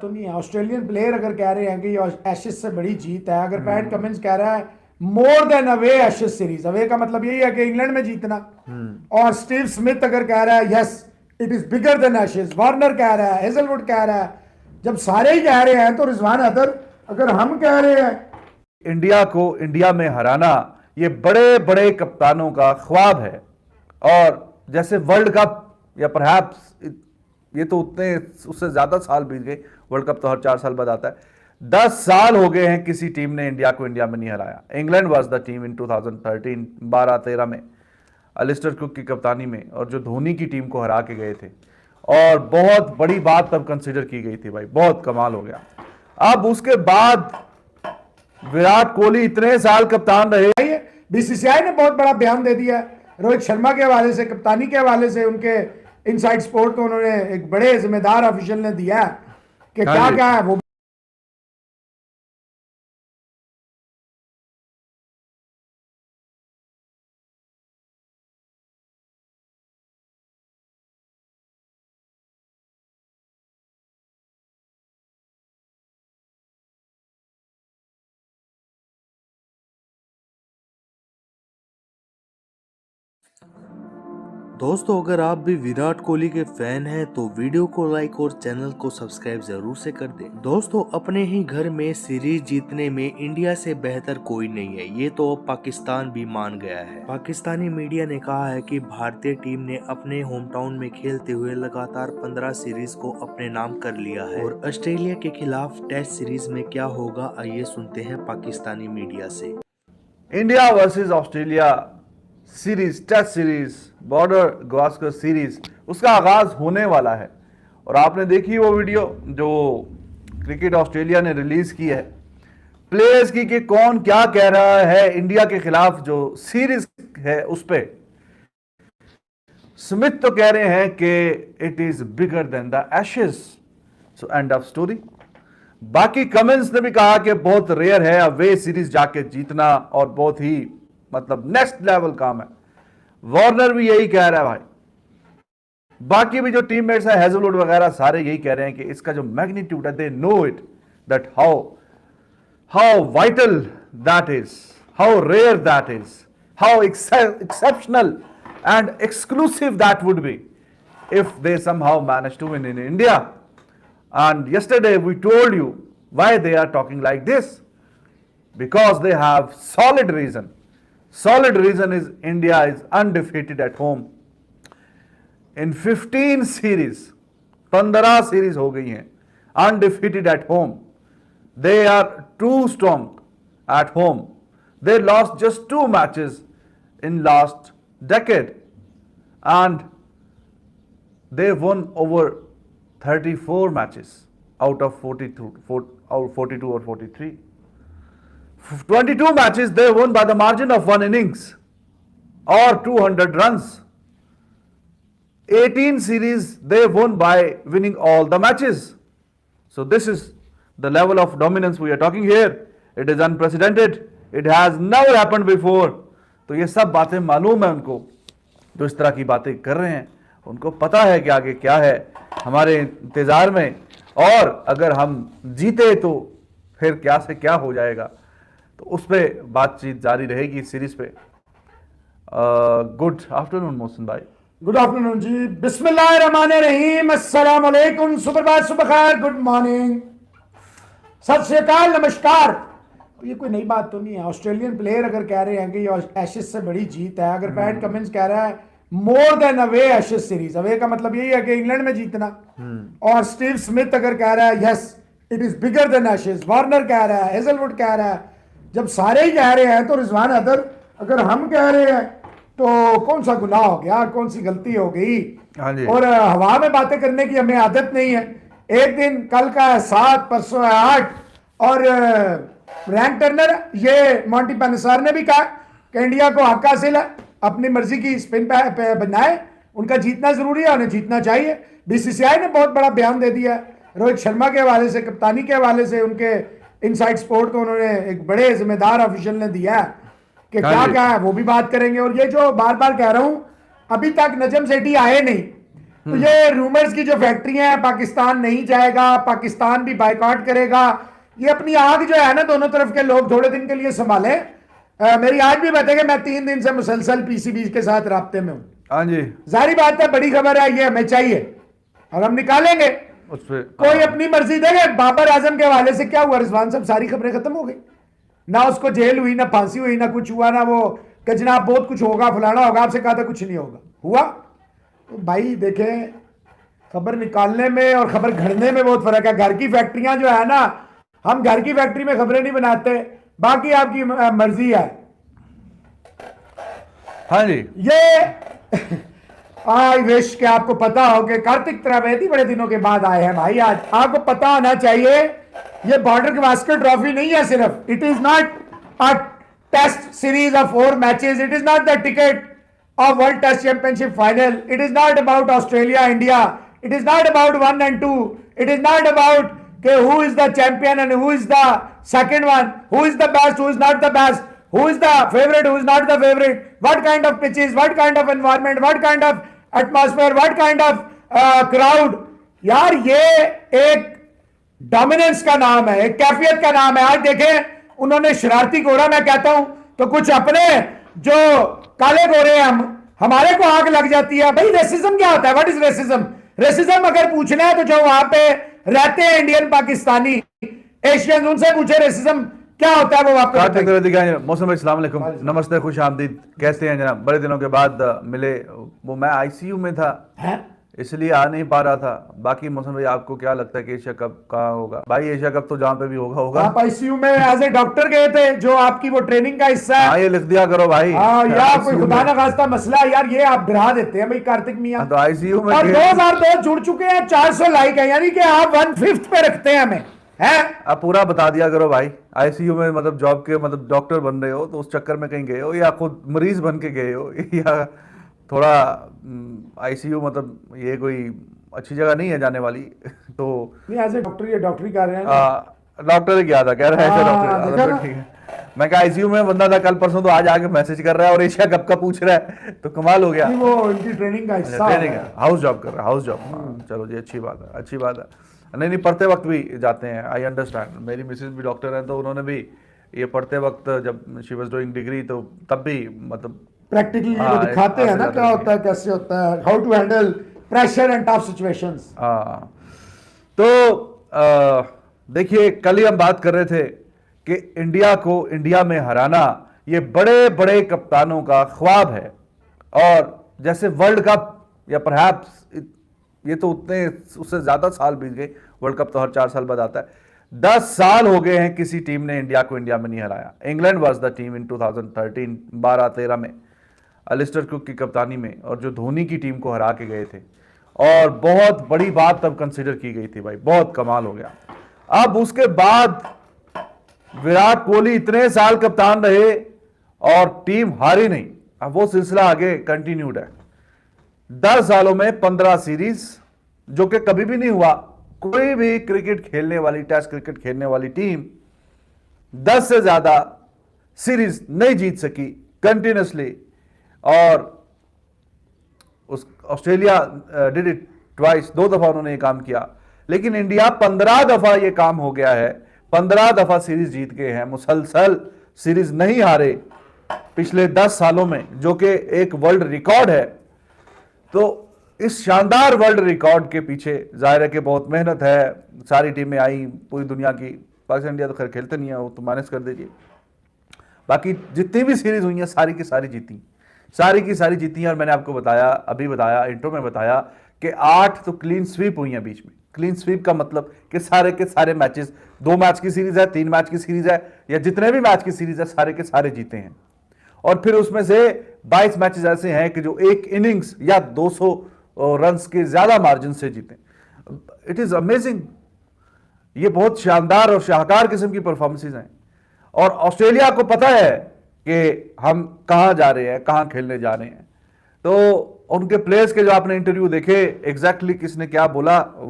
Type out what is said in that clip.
तो नहीं है। ऑस्ट्रेलियन प्लेयर अगर कह रहे हैं कि ये एशेज से बड़ी जीत है, अगर पैट कमिंस कह रहा है more than away Ashes series, away का मतलब यही है कि इंग्लैंड में जीतना, और स्टीव स्मिथ अगर कह रहा है yes it is bigger than Ashes, Warner कह रहा है, हेजलवुड कह रहा है, जब सारे ही कह रहे हैं तो रिजवान हैदर अगर हम कह रहे हैं इंडिया को इंडिया में हराना ये बड़े बड़े कप्तानों का ख्वाब है। और जैसे वर्ल्ड कप या परहैप्स ये तो उतने उससे ज्यादा साल बीत गए, वर्ल्ड कप तो हर 4 साल बाद आता है। 10 साल हो गए हैं किसी टीम ने इंडिया को इंडिया में नहीं हराया। इंग्लैंड वाज द टीम इन 2013 12-13 में अलिस्टर कुक की कप्तानी में, और जो धोनी की टीम को हरा के गए थे, और बहुत बड़ी बात तब कंसिडर की गई थी भाई, बहुत कमाल हो गया। अब उसके बाद विराट कोहली इतने साल कप्तान रहे। बीसीसीआई ने बहुत बड़ा बयान दे दिया रोहित शर्मा के हवाले से, कप्तानी के हवाले से, उनके इनसाइड स्पोर्ट को उन्होंने एक बड़े जिम्मेदार ऑफिशियल ने दिया कि क्या क्या है वो। दोस्तों, अगर आप भी विराट कोहली के फैन हैं तो वीडियो को लाइक और चैनल को सब्सक्राइब जरूर से कर दें। दोस्तों, अपने ही घर में सीरीज जीतने में इंडिया से बेहतर कोई नहीं है, ये तो अब पाकिस्तान भी मान गया है। पाकिस्तानी मीडिया ने कहा है कि भारतीय टीम ने अपने होम टाउन में खेलते हुए लगातार 15 सीरीज को अपने नाम कर लिया है। और ऑस्ट्रेलिया के खिलाफ टेस्ट सीरीज में क्या होगा, आइए सुनते हैं पाकिस्तानी मीडिया से। India versus Australia series, test series, Border Gavaskar series, उसका आगाज होने वाला है। और आपने देखी वो वीडियो जो क्रिकेट ऑस्ट्रेलिया ने रिलीज की है प्लेयर्स की, कि कौन क्या कह रहा है इंडिया के खिलाफ जो सीरीज है उस पे। स्मिथ तो कह रहे हैं कि it is bigger than the Ashes, so end of story. बाकी कमिंस ने भी कहा कि बहुत रेयर है अवे सीरीज जाके जीतना, और बहुत ही मतलब नेक्स्ट लेवल काम है। वार्नर भी यही कह रहा है भाई, बाकी भी जो टीममेट्स है हेजलवुड वगैरह सारे यही कह रहे हैं कि इसका जो मैग्नीट्यूड है, they know it that how vital that is, how rare that is, how exceptional and exclusive that would be if they somehow manage to win in India. And yesterday we told you why they are talking like this, because they have solid reason. Solid reason is India is undefeated at home in 15 series, 15 series हो गई हैं undefeated at home. They are too strong at home. They lost just 2 matches in last decade, and they won over 34 matches out of 42 or 43. 22 matches they won by the margin of 1 innings or 200 runs. 18 series they won by winning all the matches. So this is the level of dominance we are talking here. It is unprecedented. It has never happened before. तो ये सब बातें मालूम है उनको, जो इस तरह की बातें कर रहे हैं। उनको पता है कि आगे क्या है हमारे इंतजार में, और अगर हम जीते तो फिर क्या से क्या हो जाएगा, तो उस पर बातचीत जारी रहेगी इस सीरीज पे। गुड आफ्टरनून मोहसिन भाई। गुड आफ्टरनून जी, बिस्मिल्लाहिर्रहमानिर्रहीम, अस्सलाम वालेकुम, सुप्रभात, सुबह खैर, गुड मॉर्निंग, सत श्री अकाल, नमस्कार। ये कोई नई बात तो नहीं है। ऑस्ट्रेलियन प्लेयर अगर कह रहे हैं कि ये एशेज से बड़ी जीत है, अगर पैट कमिंस कह रहा है more than away Ashes series, away का मतलब यही है कि इंग्लैंड में जीतना, और स्टीव स्मिथ अगर कह रहा है yes it is bigger than Ashes, Warner कह रहा है, हेजलवुड कह रहा है, जब सारे ही कह रहे हैं तो रिजवान हैदर अगर हम कह रहे हैं तो कौन सा गुनाह हो गया, कौन सी गलती हो गई। और हवा में बातें करने की हमें आदत नहीं है। एक दिन कल का है 7, परसों है 8, और रैंक टर्नर, ये मॉन्टी पेनिसार ने भी कहा कि इंडिया को हक हासिल है, अपनी मर्जी की स्पिन पे बनाए, उनका जीतना जरूरी है, उन्हें जीतना चाहिए। बीसीसीआई ने बहुत बड़ा बयान दे दिया रोहित शर्मा के हवाले से, कप्तानी के हवाले से, उनके इनसाइड स्पोर्ट को उन्होंने एक बड़े जिम्मेदार ऑफिशियल ने दिया कि क्या क्या है वो भी बात करेंगे। और ये जो बार बार कह रहा हूं, अभी तक नजम सेठी आए नहीं, तो ये रूमर्स की जो फैक्ट्री है, पाकिस्तान नहीं जाएगा, पाकिस्तान भी बाइकआउट करेगा, ये अपनी आग जो है ना दोनों तरफ के लोग थोड़े दिन के लिए संभाले। मेरी आज भी बात है कि मैं 3 दिन से मुसलसल पीसीबी के साथ राब्ते में हूं। हाँ जी, जारी बात है, बड़ी खबर है, ये हमें चाहिए और हम निकालेंगे। उस पे कोई अपनी मर्जी देगा। बाबर आजम के हवाले से क्या हुआ रिजवान साहब, सारी खबरें खत्म हो गई, ना उसको जेल हुई, ना फांसी हुई, ना कुछ हुआ, ना वो कि जनाब बहुत कुछ होगा, फलाना होगा, आपसे कहा था कुछ नहीं होगा, हुआ। तो भाई देखें, खबर निकालने में और खबर घड़ने में बहुत फर्क है। घर की फैक्ट्रियां जो है ना, हम घर की फैक्ट्री में खबरें नहीं बनाते, बाकी आपकी मर्जी है। हाँ जी, ये आई विश कि आपको पता हो कि कार्तिक त्रिवेदी बड़े दिनों के बाद आए हैं भाई। आज आपको पता होना चाहिए, ये बॉर्डर गवास्कर ट्रॉफी नहीं है सिर्फ। It is not a test series of 4 matches, it is not the ticket of World Test Championship final. It is not about Australia, India. It is not about 1 and 2. It is not about who is the champion and who is the second one, who is the best, who is not the best, who is the favorite, who is not the favorite, what kind of pitches, what kind of environment, what kind of atmosphere, what kind of crowd. यार ये एक dominance का नाम है, एक कैफियत का नाम है। आज देखें उन्होंने शरारती घोड़ा, मैं कहता हूं तो कुछ अपने जो काले गोरे हैं, हमारे को आग लग जाती है। भाई रेसिज्म क्या होता है? What is racism? रेसिज्म अगर पूछना है तो जो वहां पे रहते हैं इंडियन, पाकिस्तानी, एशियन, उनसे पूछे रेसिज्म क्या होता है, वो आपको बताएंगे। मौसम भाई अस्सलाम वालेकुम, नमस्ते, खुश आमदीद, कैसे हैं जनाब? बड़े दिनों के बाद मिले। वो मैं आईसीयू में था इसलिए आ नहीं पा रहा था। बाकी मौसम भाई आपको क्या लगता है कि एशिया कप कहाँ होगा? भाई एशिया कप तो जहाँ पे भी होगा। आप आईसीयू में एज ए डॉक्टर गए थे, जो आपकी वो ट्रेनिंग का हिस्सा है। हाँ, ये लिख दिया करो भाई। यार कोई खुदा ना खास्ता मसला यार, ये आप डरा देते हैं भाई कार्तिक मियां। तो आईसीयू में और 2002 जुड़ चुके हैं, 400 लाइक है, यानी कि आप 1/5 पे रखते हैं हमें, हैं? आप पूरा बता दिया करो भाई। आईसीयू में मतलब जॉब के, मतलब डॉक्टर बन रहे हो तो उस चक्कर में कहीं गए हो, या खुद मरीज बन के गए हो, या थोड़ा आईसीयू मतलब ये कोई अच्छी जगह नहीं है जाने वाली। तो नहीं, एज ए डॉक्टर ये डॉक्टरी कर रहे हैं। डॉक्टर ही गया था, कह रहा है डॉक्टर, ठीक है। मैं कहा आईसीयू में बंदा था कल परसों, तो आज आके मैसेज कर रहा है और एशिया कप का पूछ रहा है, तो कमाल हो गया। वो इनकी ट्रेनिंग का हिस्सा है, हाउस जॉब कर रहा है, हाउस जॉब। चलो जी, अच्छी बात है, अच्छी बात है। नहीं, पढ़ते वक्त भी जाते हैं, आई अंडरस्टैंड। मेरी मिसेज भी डॉक्टर हैं, तो उन्होंने भी ये पढ़ते वक्त, जब शी वाज डूइंग डिग्री, तो तब भी मतलब प्रैक्टिकली वो दिखाते हैं ना क्या होता है, कैसे होता है, how to handle pressure and tough situations. तो देखिए, कल ही हम बात कर रहे थे कि इंडिया को इंडिया में हराना ये बड़े बड़े कप्तानों का ख्वाब है। और जैसे वर्ल्ड कप, या परहैप्स ये तो उतने, उससे ज्यादा साल बीत गए, वर्ल्ड कप तो हर 4 साल बाद आता है। 10 साल हो गए हैं किसी टीम ने इंडिया को इंडिया में नहीं हराया। इंग्लैंड वाज द टीम इन 2013, 12-13 में अलिस्टर कुक की कप्तानी में, और जो धोनी की टीम को हरा के गए थे। और बहुत बड़ी बात तब कंसीडर की गई थी भाई, बहुत कमाल हो गया। अब उसके बाद विराट कोहली इतने साल कप्तान रहे और टीम हारी नहीं। अब वो सिलसिला आगे कंटिन्यूड है। 10 सालों में 15 सीरीज, जो कि कभी भी नहीं हुआ। कोई भी क्रिकेट खेलने वाली, टेस्ट क्रिकेट खेलने वाली टीम 10 से ज्यादा सीरीज नहीं जीत सकी कंटिन्यूसली। और उस ऑस्ट्रेलिया डिड इट ट्वाइस, 2 दफा उन्होंने ये काम किया। लेकिन इंडिया 15 दफा ये काम हो गया है, 15 दफा सीरीज जीत गए हैं, मुसलसल सीरीज नहीं हारे पिछले 10 सालों में, जो कि एक वर्ल्ड रिकॉर्ड है। तो इस शानदार वर्ल्ड रिकॉर्ड के पीछे जाहिर है कि बहुत मेहनत है। सारी टीमें आई पूरी दुनिया की, पाकिस्तान इंडिया तो खैर खेलते नहीं है, वो तो माइनस कर दीजिए। बाकी जितनी भी सीरीज हुई हैं सारी की सारी जीती, सारी की सारी जीती हैं। और मैंने आपको बताया, अभी बताया, इंट्रो में बताया कि 8 तो क्लीन स्वीप हुई हैं बीच में। क्लीन स्वीप का मतलब कि सारे के सारे मैचेस, 2 मैच की सीरीज है, 3 मैच की सीरीज है, या जितने भी मैच की सीरीज है, सारे के सारे जीते हैं। और फिर उसमें से 22 मैचेस ऐसे हैं कि जो एक इनिंग्स या 200 रन्स के ज्यादा मार्जिन से जीते। It is amazing. ये बहुत शानदार और शाहकार किस्म की परफॉर्मेंसेज हैं। और ऑस्ट्रेलिया को पता है कि हम कहां जा रहे हैं, कहां खेलने जा रहे हैं। तो उनके प्लेयर्स के जो आपने इंटरव्यू देखे, एग्जैक्टली किसने क्या बोला,